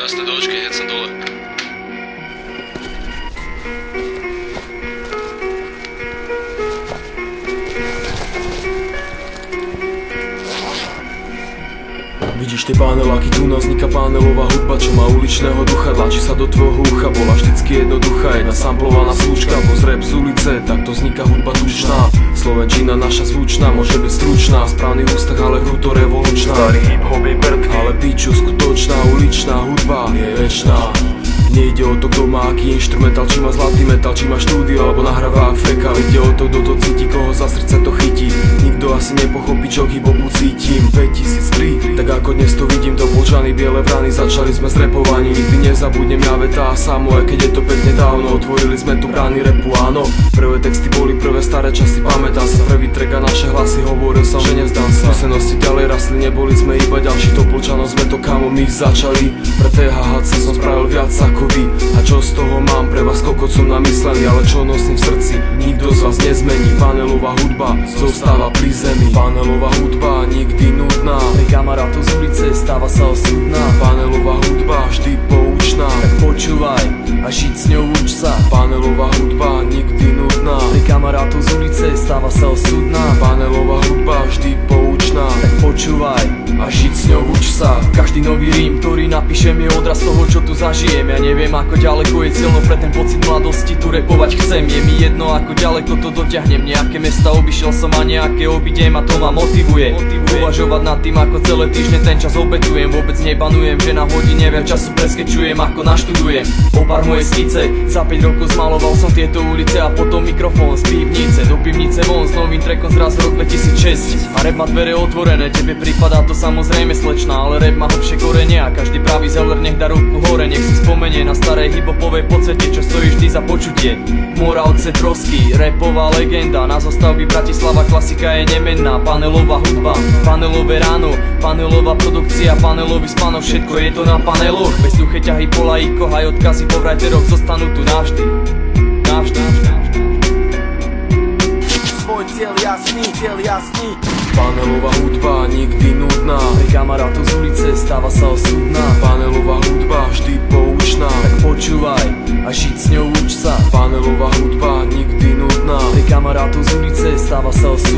Jasne, dočkej, hneď som dole. Vidíš tie paneláky, tu nás vzniká panelová hudba, čo má uličného ducha, tlačí sa do tvojho ucha. Bola vždycky jednoduchá, jedna samplovaná slúčka, poz rap z ulice, takto vzniká hudba tučná. Slovenčina naša zvučná, môže byť stručná, v správnych ústach, ale hruto revolučná. Starý hip-hop je mŕtvý, ale piču, skutočná uličná hudba je večná. Nejde o to, kto má aký inštrumentál, či má zlatý metal, či má štúdio, alebo nahráva fekal. Ide o to, kto to cíti, koho za srdce to chytí. Nikto asi nepochopí, čo hip-hopu cítim. 2003, tak ako dnes to vidím, to Polčany, biele vrany, začali sme s repovaním. Nikdy nezabudnem ja veta a samo, aj keď je to pekne dávno. Otvorili sme tu brány repu, áno. Prvé texty boli prvé staré časy, pamätám sa. Prvý track a naše hlasy, hovoril som, že nevzdám sa. Skúsenosti ďalej rasli, neboli sme iba ďalší, to Polčanom sme to, kamo my začali. Pre THHC som spravil viac ako vy. A čo z toho mám pre vás, kokot som namyslený, ale čo nosím v srdci, nikto z vás nezmení. Panelová hudba zostáva pri zemi. Panelová hudba nikdy nudná, pre kamarátov z ulice stáva sa osudná. panelová hudba vždy poučná, Tak počúvaj a žiť s ňou uč sa. panelová hudba nikdy nudná, Pre kamarátov z ulice stáva sa osudná. panelová hudba vždy poučná. Tak počúvaj a žiť s ňou uč sa. Každý nový rím, ktorý napíšem, je odraz toho, čo tu zažijem. Ja neviem, ako ďaleko je cieľ, no pre ten pocit mladosti tu repovať chcem. Je mi jedno, ako ďaleko to dotiahnem. Nejaké mesta obišiel som a nejaké obidiem a to ma motivuje. Uvažovať nad tým, ako celé týždne ten čas obetujem. Vôbec nebanujem, že na hodine viac času preskečujem, ako naštudujem. Opár moje skice, za 5 rokov zmaloval som tieto ulice a potom mikrofón z pivnice. Do pivnice von s novým trackom zraz rok 2006. A rap má dvere otvorené, tebe pripadá to samozrejme slečná, ale rap má hlbšie korene a každý pravý zeller nech dá ruku hore. Nech si spomenie na staré hip-hopové podsvete, čo stojí vždy za počutie. Moravce Trosky, rapová legenda, na zostavby Bratislava klasika je nemenná. Panelová hudba, panelové ráno, panelová produkcia, panelový spánok, všetko je to na paneloch. Bez suché ťahy po laikoch aj odkazy po vrajteroch zostanú tu navždy. Navždy. Svoj cieľ jasný. Panelová hudba nikdy nudná, Pre kamarátov z ulice stáva sa osudná. panelová hudba vždy poučná, Tak počúvaj a žiť s ňou uč sa. panelová hudba nikdy nudná, Pre kamarátov z ulice stáva sa osudná.